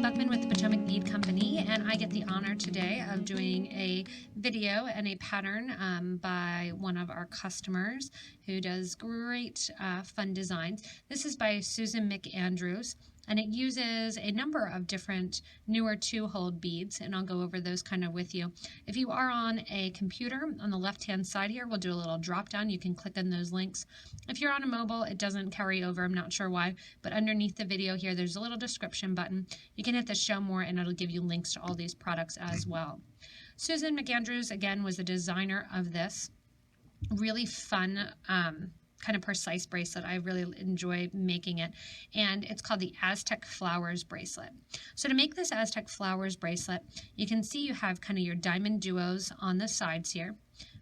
Buckman with the Potomac Bead Company, and I get the honor today of doing a video and a pattern by one of our customers who does great fun designs. This is by Susan McAndrews, and it uses a number of different newer two-hole beads, and I'll go over those kind of with you. If you are on a computer, on the left-hand side here, we'll do a little drop-down. You can click on those links. If you're on a mobile, it doesn't carry over. I'm not sure why, but underneath the video here, there's a little description button. You can hit the show more, and it'll give you links to all these products as well. Susan McAndrews, again, was the designer of this. Really fun, kind of precise bracelet. I really enjoy making it, and it's called the Aztec Flowers bracelet. So to make this Aztec Flowers bracelet, you can see you have kind of your DiamonDuos on the sides here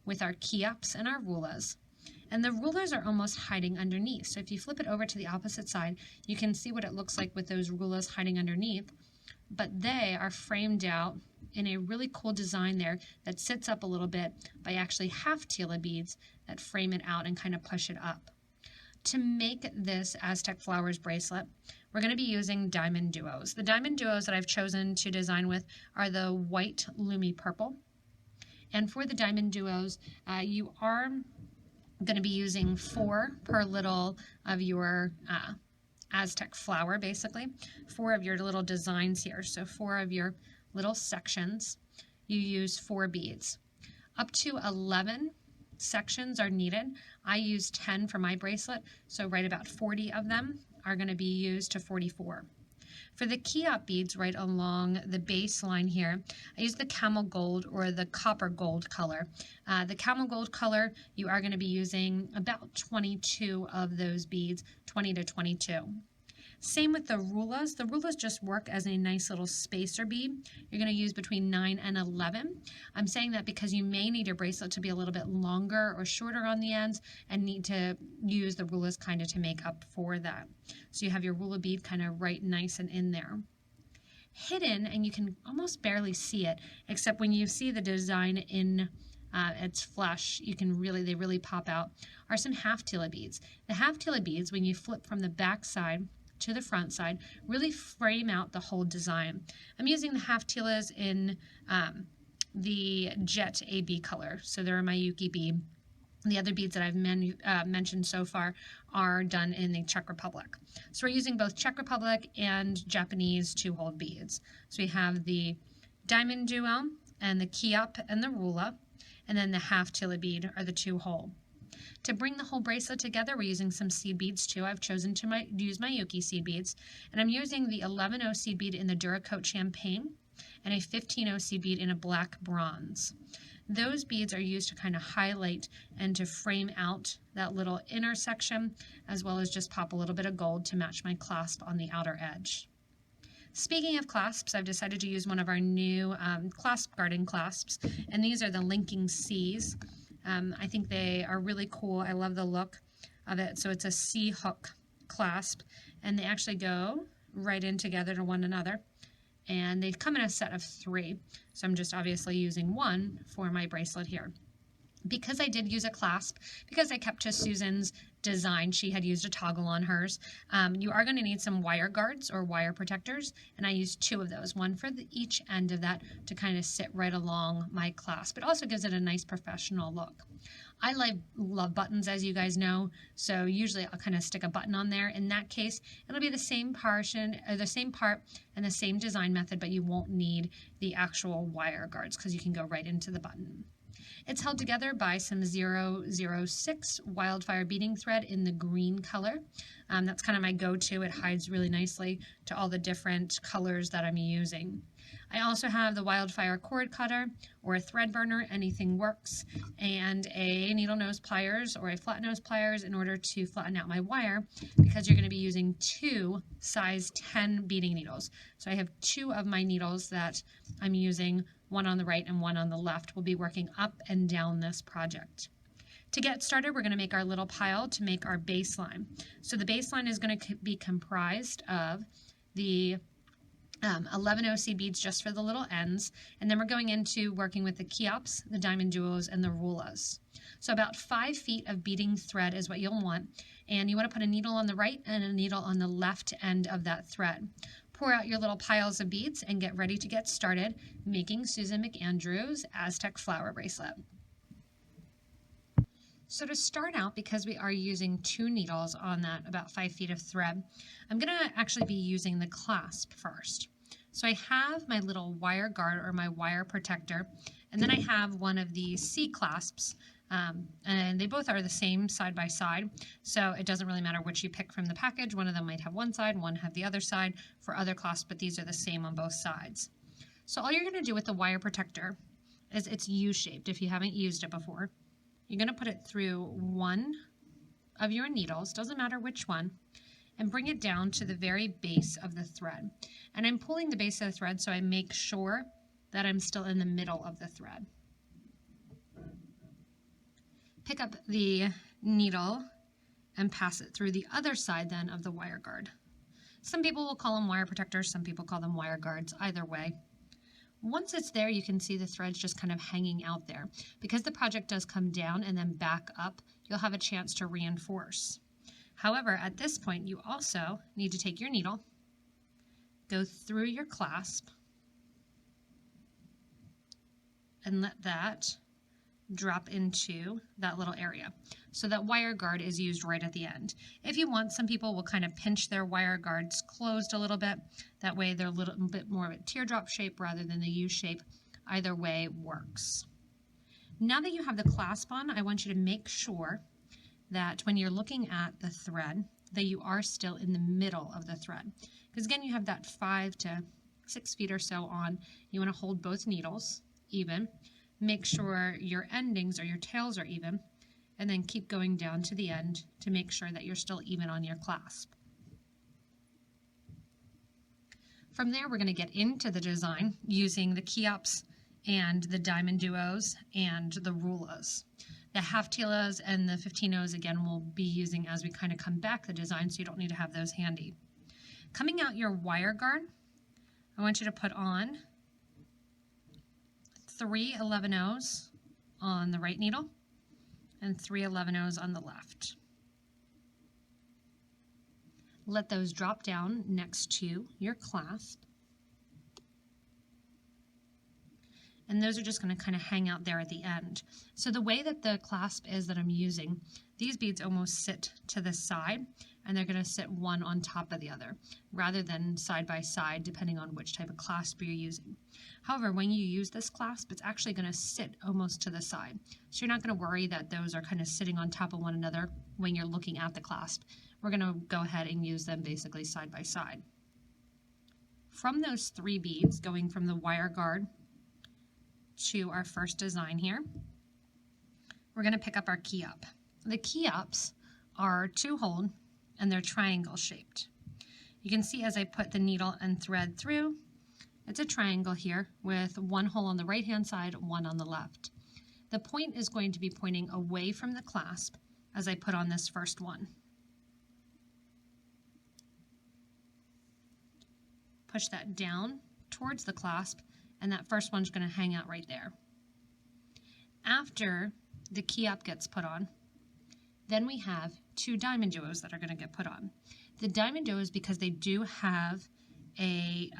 with our Kheops and our rulers. And the rulers are almost hiding underneath. So if you flip it over to the opposite side, you can see what it looks like with those rulers hiding underneath, but they are framed out in a really cool design there that sits up a little bit by actually half Tila beads that frame it out and kind of push it up. To make this Aztec Flowers bracelet, we're going to be using DiamonDuos. The DiamonDuos that I've chosen to design with are the white Lumi purple. And for the DiamonDuos, you are going to be using 4 per little of your Aztec flower, basically. 4 of your little designs here. So 4 of your little sections, you use 4 beads. Up to 11 sections are needed. I use 10 for my bracelet, so right about 40 of them are going to be used to 44. For the Kheops beads right along the base line here, I use the camel gold or the copper gold color. The camel gold color, you are going to be using about 22 of those beads, 20 to 22. Same with the rulers. The rulers just work as a nice little spacer bead. You're going to use between 9 and 11. I'm saying that because you may need your bracelet to be a little bit longer or shorter on the ends and need to use the rulers kind of to make up for that. So you have your ruler bead kind of right nice and in there. Hidden, and you can almost barely see it, except when you see the design in its flesh, they really pop out, are some half Tila beads. The half Tila beads, when you flip from the back side to the front side, really frame out the whole design. I'm using the half Tilas in the Jet AB color, so they're my Yuki bead. The other beads that I've mentioned so far are done in the Czech Republic. So we're using both Czech Republic and Japanese two-hole beads. So we have the DiamonDuo and the Kheops and the ruler, and then the half Tila bead are the two-hole. To bring the whole bracelet together, we're using some seed beads too. I've chosen to use my Yuki seed beads, and I'm using the 11-0 seed bead in the Duracoat Champagne and a 15-0 seed bead in a black bronze. Those beads are used to kind of highlight and to frame out that little inner section, as well as just pop a little bit of gold to match my clasp on the outer edge. Speaking of clasps, I've decided to use one of our new clasp garden clasps, and these are the Linking C's. I think they are really cool. I love the look of it. So it's a C hook clasp, and they actually go right in together to one another. And they come in a set of 3. So I'm just obviously using 1 for my bracelet here. Because I did use a clasp, because I kept to Susan's design, she had used a toggle on hers, you are going to need some wire guards or wire protectors, and I used 2 of those, one for each end of that to kind of sit right along my clasp. It also gives it a nice professional look. I love buttons, as you guys know, so usually I'll kind of stick a button on there. In that case, it'll be the same portion, or the same part and the same design method, but you won't need the actual wire guards because you can go right into the button. It's held together by some 006 wildfire beading thread in the green color. That's kind of my go-to. It hides really nicely to all the different colors that I'm using. I also have the wildfire cord cutter or a thread burner, anything works, and a needle nose pliers or a flat nose pliers in order to flatten out my wire, because you're going to be using 2 size 10 beading needles. So I have 2 of my needles that I'm using, one on the right and one on the left. We'll be working up and down this project. To get started, we're going to make our little pile to make our baseline. So the baseline is going to be comprised of the 11-0 seed beads just for the little ends, and then we're going into working with the Kheops, the DiamonDuos, and the rulers. So about 5 feet of beading thread is what you'll want, and you want to put a needle on the right and a needle on the left end of that thread. Pour out your little piles of beads and get ready to get started making Susan McAndrews' Aztec Flower bracelet. So to start out, because we are using 2 needles on that about 5 feet of thread, I'm going to actually be using the clasp first. So I have my little wire guard or my wire protector, and then I have one of these C clasps, and they both are the same side by side, so it doesn't really matter which you pick from the package. One of them might have one side, one have the other side for other clasps, but these are the same on both sides. So all you're going to do with the wire protector is it's U-shaped if you haven't used it before. You're going to put it through one of your needles, doesn't matter which one, and bring it down to the very base of the thread. And I'm pulling the base of the thread so I make sure that I'm still in the middle of the thread. Pick up the needle and pass it through the other side then of the wire guard. Some people will call them wire protectors, some people call them wire guards, either way. Once it's there, you can see the threads just kind of hanging out there. Because the project does come down and then back up, you'll have a chance to reinforce. However, at this point, you also need to take your needle, go through your clasp, and let that drop into that little area. So that wire guard is used right at the end. If you want, some people will kind of pinch their wire guards closed a little bit. That way they're a little bit more of a teardrop shape rather than the U shape. Either way works. Now that you have the clasp on, I want you to make sure that when you're looking at the thread, that you are still in the middle of the thread. Because again, you have that 5 to 6 feet or so on. You want to hold both needles even. Make sure your endings or your tails are even, and then keep going down to the end to make sure that you're still even on your clasp. From there, we're going to get into the design using the Kheops and the DiamonDuos and the rulas. The half-teelas and the 15-ohs, again, we'll be using as we kind of come back the design, so you don't need to have those handy. Coming out your wire guard, I want you to put on 3 11-ohs on the right needle and 3 11-ohs on the left. Let those drop down next to your clasp. And those are just going to kind of hang out there at the end. So the way that the clasp is that I'm using, these beads almost sit to the side, and they're going to sit one on top of the other, rather than side by side, depending on which type of clasp you're using. However, when you use this clasp, it's actually going to sit almost to the side. So you're not going to worry that those are kind of sitting on top of one another when you're looking at the clasp. We're going to go ahead and use them basically side by side. From those 3 beads, going from the wire guard to our first design here, we're going to pick up our Kheop. The Kheops are 2-hole and they're triangle shaped. You can see as I put the needle and thread through, it's a triangle here with 1 hole on the right hand side, 1 on the left. The point is going to be pointing away from the clasp as I put on this first one. Push that down towards the clasp, and that first one's going to hang out right there. After the Kheop gets put on, then we have 2 DiamonDuos that are going to get put on. The DiamonDuos, because they do have a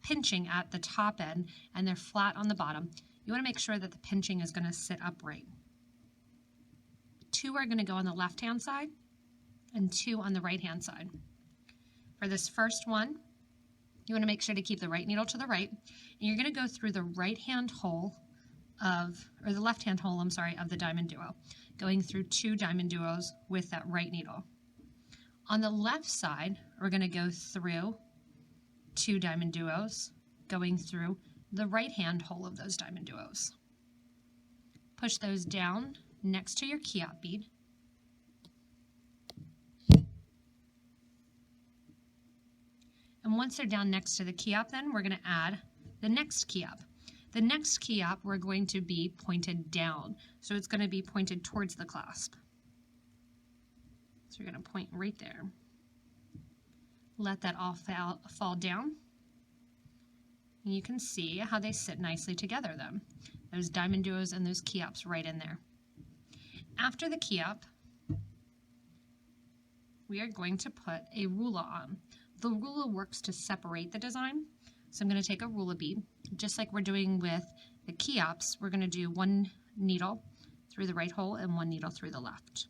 pinching at the top end and they're flat on the bottom, you want to make sure that the pinching is going to sit upright. 2 are going to go on the left-hand side and 2 on the right-hand side. For this first one, you want to make sure to keep the right needle to the right, and you're going to go through the right-hand hole the left-hand hole, of the DiamonDuo, going through 2 DiamonDuos with that right needle. On the left side, we're going to go through 2 DiamonDuos, going through the right-hand hole of those DiamonDuos. Push those down next to your Kheop bead. And once they're down next to the Kheop, then we're going to add the next Kheop. The next Kheop we're going to be pointed down, so it's going to be pointed towards the clasp. So you're going to point right there. Let that all fall down. And you can see how they sit nicely together then. Those DiamonDuos and those Kheops right in there. After the Kheop, we are going to put a rula on. The ruler works to separate the design. So I'm going to take a ruler bead, just like we're doing with the Kheops. We're going to do one needle through the right hole and one needle through the left.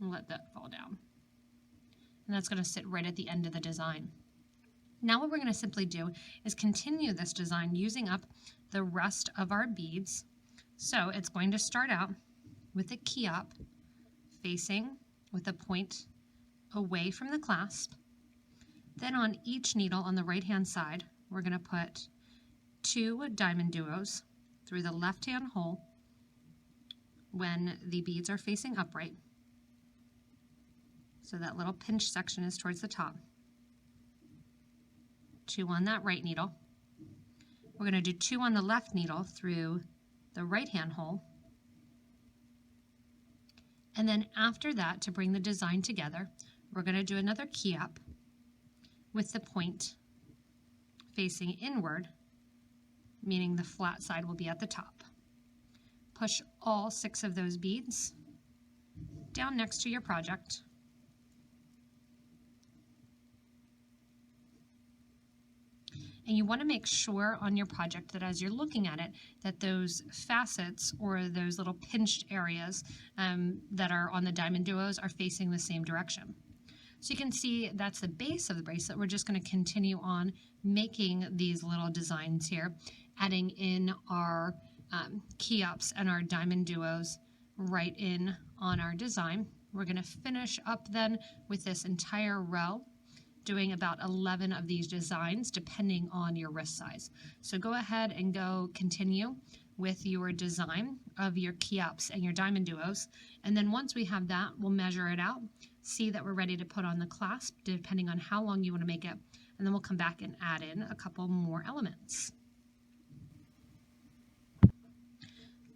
And let that fall down. And that's going to sit right at the end of the design. Now what we're going to simply do is continue this design using up the rest of our beads. So it's going to start out with a Kheop facing with a point away from the clasp. Then on each needle on the right hand side, we're going to put 2 DiamonDuos through the left hand hole when the beads are facing upright. So that little pinch section is towards the top. 2 on that right needle. We're going to do 2 on the left needle through the right hand hole. And then after that, to bring the design together, we're going to do another Kheop with the point facing inward, meaning the flat side will be at the top. Push all 6 of those beads down next to your project. And you want to make sure on your project that as you're looking at it, that those facets or those little pinched areas that are on the DiamonDuos are facing the same direction. So you can see that's the base of the bracelet. We're just going to continue on making these little designs here, adding in our Kheops and our DiamonDuos right in on our design. We're going to finish up then with this entire row, doing about 11 of these designs depending on your wrist size. So go ahead and go continue with your design of your Kheops and your DiamonDuos. And then once we have that, we'll measure it out, see that we're ready to put on the clasp depending on how long you want to make it. And then we'll come back and add in a couple more elements.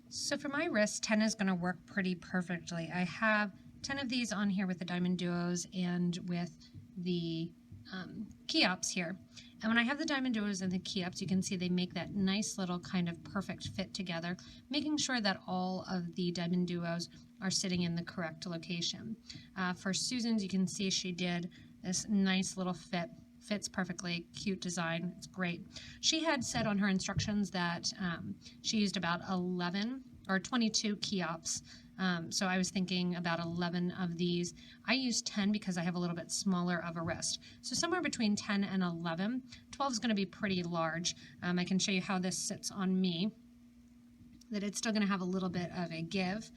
So for my wrist, 10 is going to work pretty perfectly. I have 10 of these on here with the DiamonDuos and with the Kheops here. And when I have the DiamonDuos and the Kheops, you can see they make that nice little kind of perfect fit together, making sure that all of the DiamonDuos are sitting in the correct location. For Susan's, you can see she did this nice little fit. Fits perfectly, cute design, it's great. She had said on her instructions that she used about 11 or 22 Kheops. So I was thinking about 11 of these. I use 10 because I have a little bit smaller of a wrist. So somewhere between 10 and 11. 12 is going to be pretty large. I can show you how this sits on me, that it's still going to have a little bit of a give,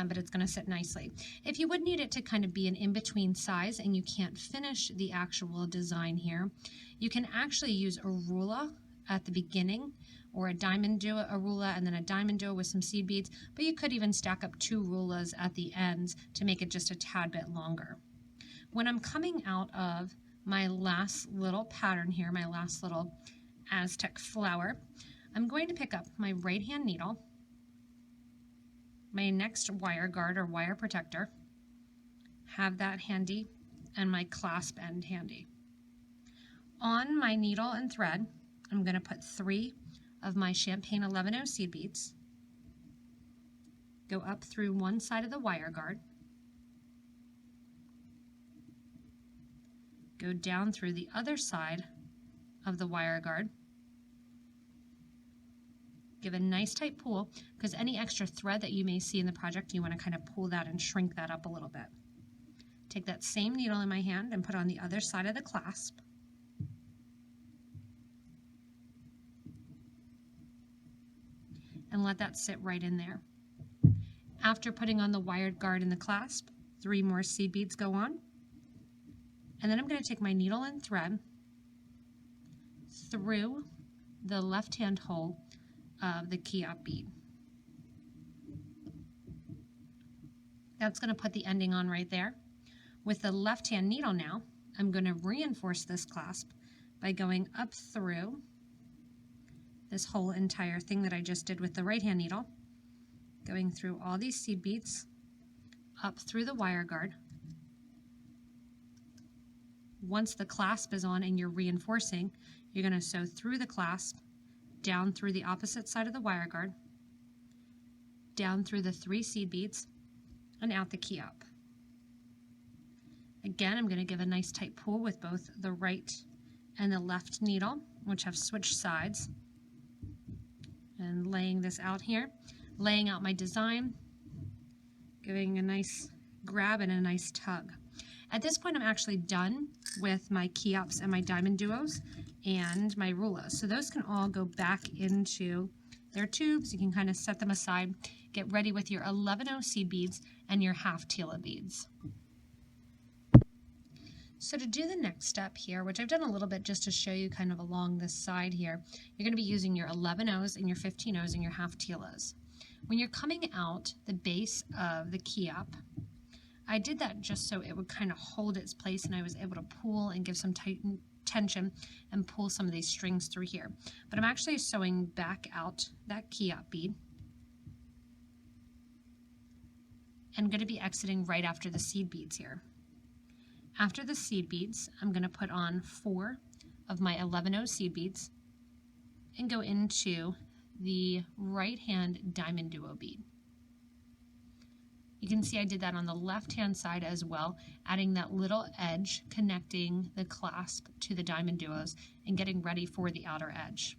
but it's going to sit nicely. If you would need it to kind of be an in-between size and you can't finish the actual design here, you can actually use a ruler at the beginning, or a DiamonDuo, a ruler, and then a DiamonDuo with some seed beads, but you could even stack up 2 rulers at the ends to make it just a tad bit longer. When I'm coming out of my last little pattern here, my last little Aztec flower, I'm going to pick up my right hand needle, my next wire guard or wire protector, have that handy, and my clasp end handy. On my needle and thread, I'm going to put 3 of my Champagne 11-0 seed beads, go up through one side of the wire guard, go down through the other side of the wire guard, give a nice tight pull, because any extra thread that you may see in the project, you want to kind of pull that and shrink that up a little bit. Take that same needle in my hand and put on the other side of the clasp. And let that sit right in there. After putting on the wired guard and the clasp, 3 more seed beads go on. And then I'm going to take my needle and thread through the left-hand hole of the Kheop bead. That's going to put the ending on right there. With the left-hand needle now, I'm going to reinforce this clasp by going up through this whole entire thing that I just did with the right-hand needle, going through all these seed beads, up through the wire guard. Once the clasp is on and you're reinforcing, you're going to sew through the clasp, down through the opposite side of the wire guard, down through the 3 seed beads, and out the Kheop. Again, I'm going to give a nice tight pull with both the right and the left needle, which have switched sides. And laying this out here, laying out my design, giving a nice grab and a nice tug. At this point, I'm actually done with my Kheops and my DiamonDuos and my rulas. So those can all go back into their tubes. You can kind of set them aside, get ready with your 11-0 seed beads and your half Tila beads. So to do the next step here, which I've done a little bit just to show you kind of along this side here, you're going to be using your 11-0s and your 15-0s and your half Tilas. When you're coming out the base of the Kheop, I did that just so it would kind of hold its place and I was able to pull and give some tension and pull some of these strings through here. But I'm actually sewing back out that Kheop bead and going to be exiting right after the seed beads here. After the seed beads, I'm going to put on 4 of my 11-0 seed beads and go into the right hand DiamonDuo bead. You can see I did that on the left hand side as well, adding that little edge connecting the clasp to the DiamonDuos and getting ready for the outer edge.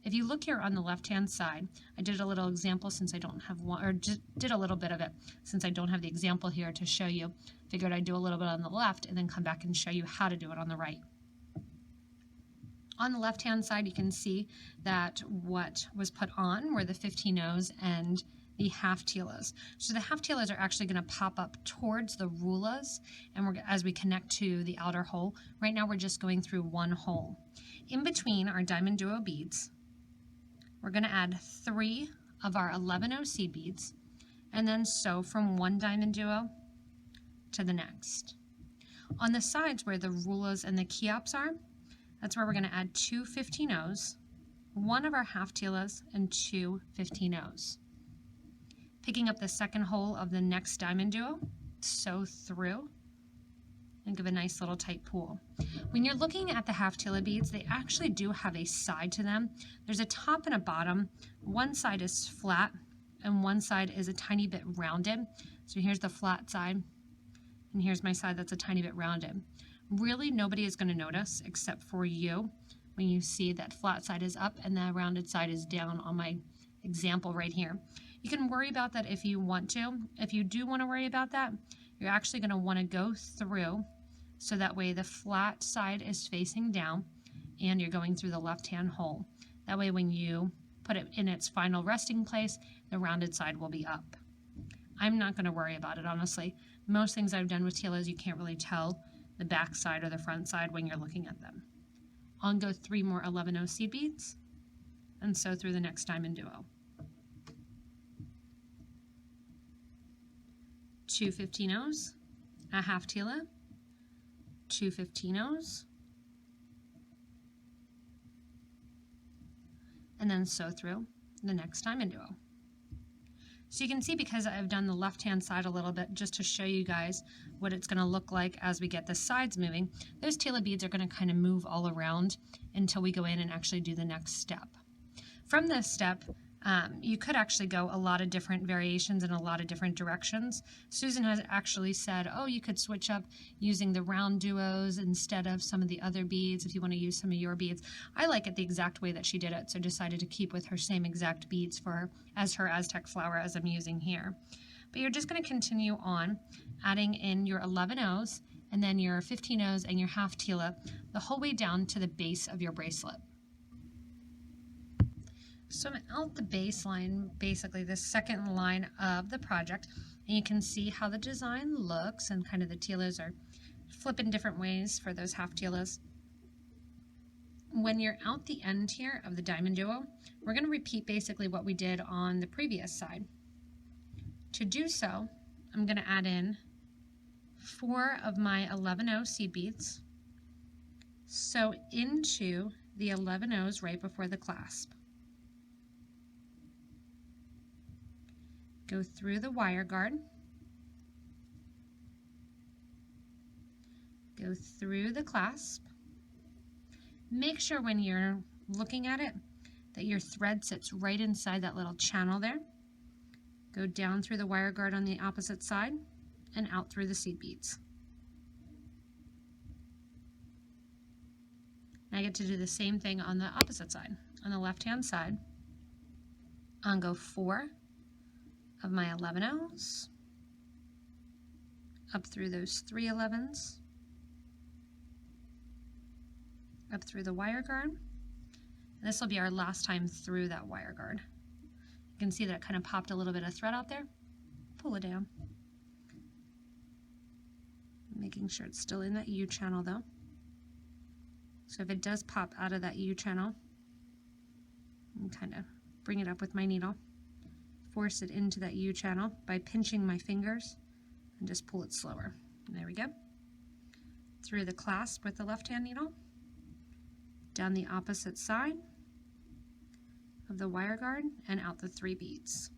If you look here on the left hand side, I did a little example since I don't have one, or just did a little bit of it since I don't have the example here to show you. Figured I'd do a little bit on the left and then come back and show you how to do it on the right. On the left hand side, you can see that what was put on were the 15-0s and the half Tilas. So the half Tilas are actually going to pop up towards the rulas, and as we connect to the outer hole. Right now we're just going through one hole. In between our DiamonDuo beads, we're going to add 3 of our 11-0 seed beads and then sew from one DiamonDuo to the next. On the sides where the rulas and the Kheops are, that's where we're going to add 2 15-0s, 1 of our half Tilas, and 2 15-0s. Picking up the second hole of the next DiamonDuo, sew through and give a nice little tight pull. When you're looking at the half Tila beads, they actually do have a side to them. There's a top and a bottom. One side is flat and one side is a tiny bit rounded. So here's the flat side and here's my side that's a tiny bit rounded. Really nobody is going to notice except for you when you see that flat side is up and the rounded side is down on my example right here. You can worry about that if you want to. If you do want to worry about that, you're actually going to want to go through so that way the flat side is facing down and you're going through the left-hand hole. That way when you put it in its final resting place, the rounded side will be up. I'm not going to worry about it, honestly. Most things I've done with Tilas, you can't really tell the back side or the front side when you're looking at them. I'll go 3 more 11-0 seed beads and sew through the next DiamonDuo. 2 15-0s, a half Tila, 2 15-0s, and then sew through the next DiamonDuo. So you can see, because I've done the left-hand side a little bit just to show you guys what it's going to look like as we get the sides moving, those Tila beads are going to kind of move all around until we go in and actually do the next step. From this step, you could actually go a lot of different variations in a lot of different directions. Susan has actually said, oh, you could switch up using the round duos instead of some of the other beads if you want to use some of your beads. I like it the exact way that she did it, so decided to keep with her same exact beads as her Aztec Flower as I'm using here. But you're just going to continue on adding in your 11-0s and then your 15-0s and your half Tila the whole way down to the base of your bracelet. So I'm out the baseline, basically the second line of the project, and you can see how the design looks and kind of the Tilas are flipping different ways for those half Tilas. When you're out the end here of the DiamonDuo, we're going to repeat basically what we did on the previous side. To do so, I'm going to add in 4 of my 11-0 seed beads, sew into the 11-0s right before the clasp. Go through the wire guard, go through the clasp. Make sure when you're looking at it that your thread sits right inside that little channel there. Go down through the wire guard on the opposite side and out through the seed beads. And I get to do the same thing on the opposite side. On the left-hand side, I'll go 4 of my 11-ohs, up through those 3 11s, up through the wire guard. And this will be our last time through that wire guard. You can see that it kind of popped a little bit of thread out there. Pull it down. Making sure it's still in that U channel though. So if it does pop out of that U channel, and kind of bring it up with my needle, force it into that U channel by pinching my fingers and just pull it slower. And there we go. Through the clasp with the left-hand needle, down the opposite side of the wire guard and out the 3 beads.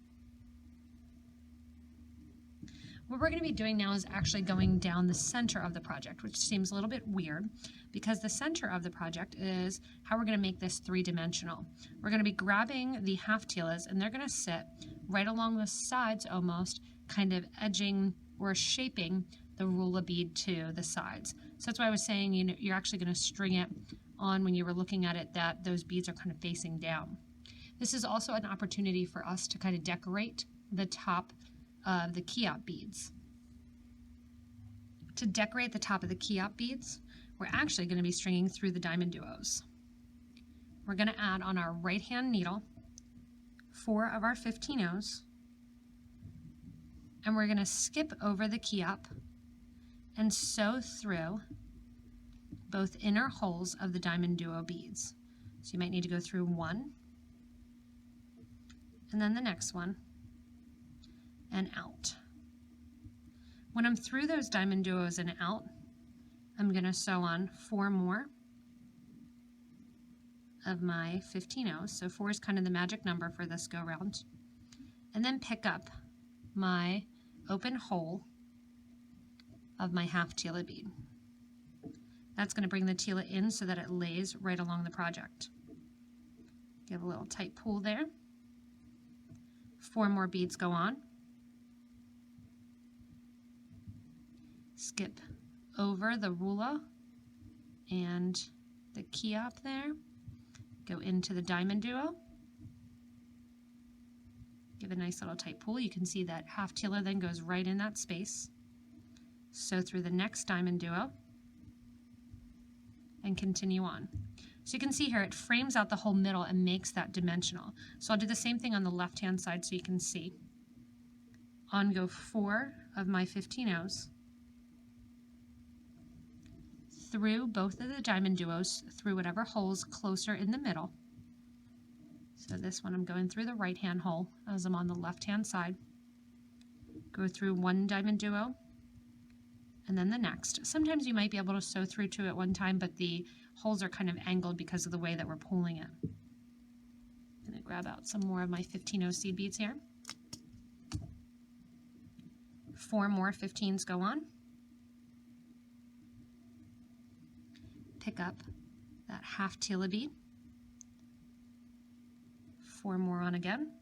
What we're going to be doing now is actually going down the center of the project, which seems a little bit weird because the center of the project is how we're going to make this 3-dimensional. We're going to be grabbing the half teelas and they're going to sit right along the sides almost, kind of edging or shaping the ruler bead to the sides. So that's why I was saying, you know, you're actually going to string it on when you were looking at it, that those beads are kind of facing down. This is also an opportunity for us to kind of decorate the top of the Kheops beads. To decorate the top of the Kheops beads, we're actually going to be stringing through the DiamonDuos. We're going to add on our right hand needle 4 of our 15-ohs, and we're going to skip over the Kheops and sew through both inner holes of the DiamonDuo beads. So you might need to go through one, and then the next one, and out. When I'm through those DiamonDuos and out, I'm going to sew on 4 more of my 15-ohs. So 4 is kind of the magic number for this go round. And then pick up my open hole of my half teela bead. That's going to bring the teela in so that it lays right along the project. Give a little tight pull there. 4 more beads go on. Skip over the ruler and the Kheops there. Go into the DiamonDuo. Give a nice little tight pull. You can see that half teela then goes right in that space. Sew through the next DiamonDuo and continue on. So you can see here it frames out the whole middle and makes that dimensional. So I'll do the same thing on the left-hand side so you can see. On go 4 of my 15-ohs through both of the DiamonDuos, through whatever holes closer in the middle. So this one I'm going through the right-hand hole as I'm on the left-hand side. Go through one DiamonDuo and then the next. Sometimes you might be able to sew through 2 at one time, but the holes are kind of angled because of the way that we're pulling it. I'm going to grab out some more of my 15-oh seed beads here. 4 more 15s go on. Pick up that half teela bead. 4 more on again.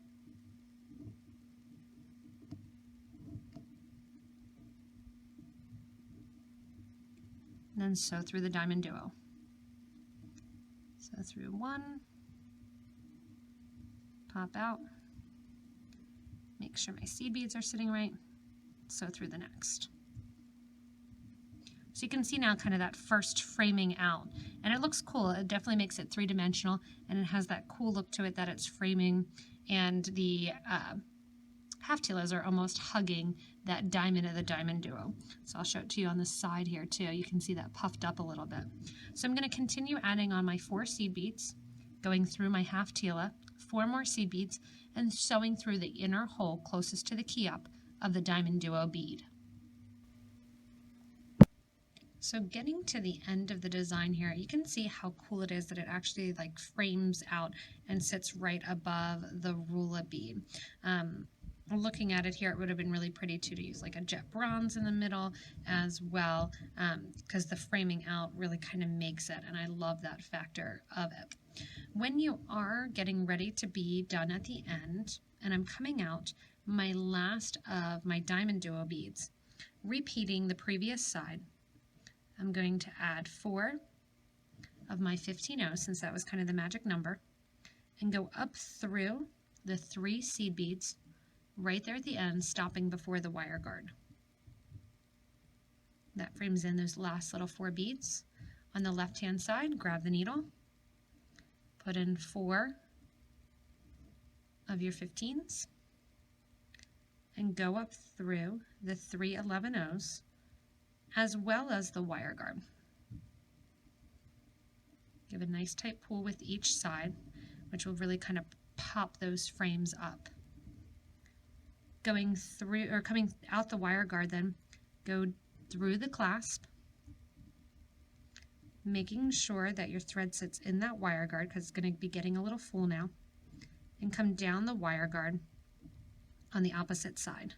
And then sew through the DiamonDuo. Sew through 1, pop out, make sure my seed beads are sitting right, sew through the next. So you can see now kind of that first framing out, and it looks cool. It definitely makes it 3-dimensional, and it has that cool look to it that it's framing, and the half teelas are almost hugging that diamond of the DiamonDuo. So I'll show it to you on the side here too. You can see that puffed up a little bit. So I'm going to continue adding on my 4 seed beads, going through my half teela, 4 more seed beads, and sewing through the inner hole closest to the Kheops of the DiamonDuo bead. So getting to the end of the design here, you can see how cool it is that it actually like frames out and sits right above the ruler bead. Looking at it here, it would have been really pretty too to use like a jet bronze in the middle as well, because the framing out really kind of makes it, and I love that factor of it. When you are getting ready to be done at the end, and I'm coming out my last of my DiamonDuo beads, repeating the previous side, I'm going to add 4 of my 15-0, since that was kind of the magic number, and go up through the 3 seed beads right there at the end, stopping before the wire guard. That frames in those last little 4 beads. On the left-hand side, grab the needle, put in 4 of your 15s, and go up through the 3 11-0s, as well as the wire guard. Give a nice tight pull with each side, which will really kind of pop those frames up. Going through, or coming out the wire guard, then go through the clasp, making sure that your thread sits in that wire guard because it's going to be getting a little full now, and come down the wire guard on the opposite side.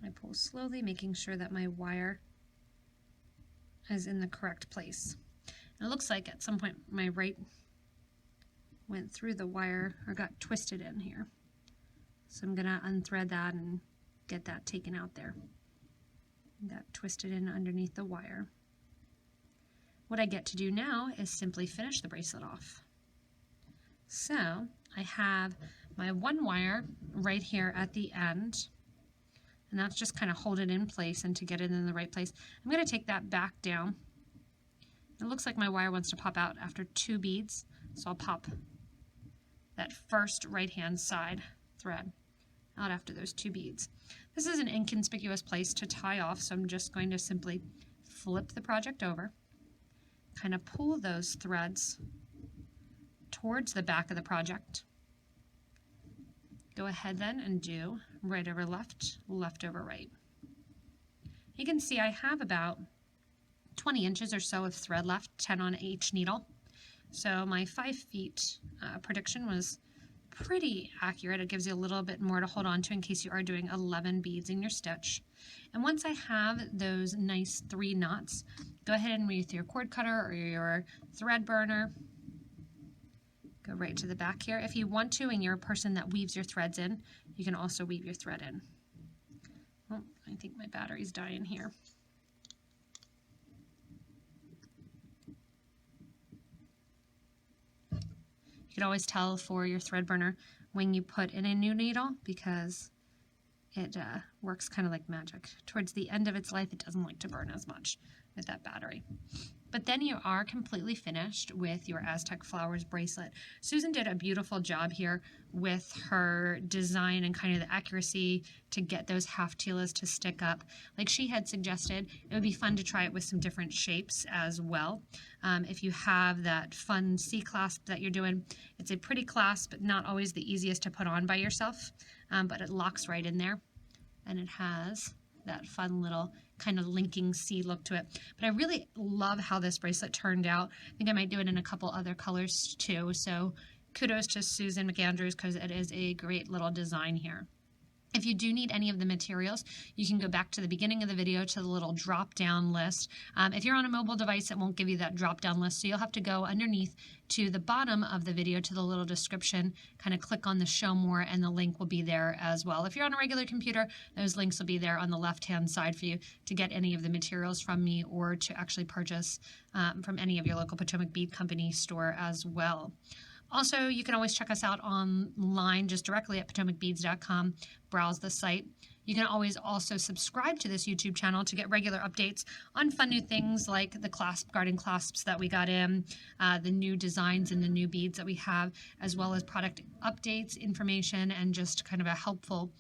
I pull slowly, making sure that my wire is in the correct place. And it looks like at some point my right went through the wire or got twisted in here. So I'm going to unthread that and get that taken out there. Got twisted in underneath the wire. What I get to do now is simply finish the bracelet off. So I have my 1 wire right here at the end, and that's just kind of hold it in place and to get it in the right place. I'm going to take that back down. It looks like my wire wants to pop out after 2 beads, so I'll pop that first right-hand side thread out after those 2 beads. This is an inconspicuous place to tie off, so I'm just going to simply flip the project over, kind of pull those threads towards the back of the project. Go ahead then and do right over left, left over right. You can see I have about 20 inches or so of thread left, 10 on each needle. So my 5 feet prediction was pretty accurate. It gives you a little bit more to hold on to in case you are doing 11 beads in your stitch. And once I have those nice 3 knots, go ahead and with your cord cutter or your thread burner, go right to the back here. If you want to and you're a person that weaves your threads in, you can also weave your thread in. Oh, I think my battery's dying here. You can always tell for your thread burner when you put in a new needle because it works kind of like magic. Towards the end of its life, it doesn't like to burn as much with that battery. But then you are completely finished with your Aztec Flowers bracelet. Susan did a beautiful job here with her design and kind of the accuracy to get those half telas to stick up. Like she had suggested, it would be fun to try it with some different shapes as well. If you have that fun C clasp that you're doing, it's a pretty clasp, but not always the easiest to put on by yourself, but it locks right in there, and it has that fun little kind of linking C look to it. But I really love how this bracelet turned out. I think I might do it in a couple other colors too. So kudos to Susan McAndrews because it is a great little design here. If you do need any of the materials, you can go back to the beginning of the video to the little drop-down list. If you're on a mobile device, it won't give you that drop-down list, so you'll have to go underneath to the bottom of the video to the little description, kind of click on the show more, and the link will be there as well. If you're on a regular computer, those links will be there on the left-hand side for you to get any of the materials from me or to actually purchase from any of your local Potomac Bead Company store as well. Also, you can always check us out online just directly at PotomacBeads.com. Browse the site. You can always also subscribe to this YouTube channel to get regular updates on fun new things like the clasp garden clasps that we got in, the new designs and the new beads that we have, as well as product updates, information, and just kind of a helpful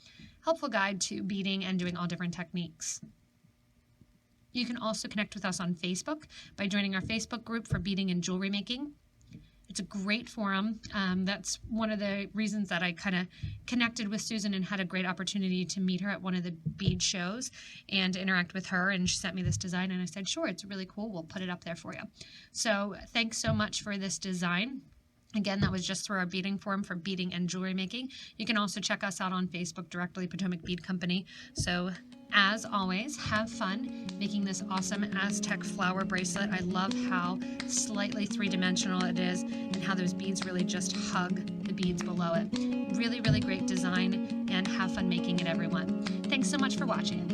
guide to beading and doing all different techniques. You can also connect with us on Facebook by joining our Facebook group for beading and jewelry making. It's a great forum. That's one of the reasons that I kind of connected with Susan and had a great opportunity to meet her at one of the bead shows and interact with her, and she sent me this design and I said, sure, it's really cool. We'll put it up there for you. So thanks so much for this design. Again, that was just through our beading forum for beading and jewelry making. You can also check us out on Facebook directly, Potomac Bead Company. So As always, have fun making this awesome Aztec flower bracelet. I love how slightly three-dimensional it is and how those beads really just hug the beads below it. Really, really great design, and have fun making it, everyone. Thanks so much for watching.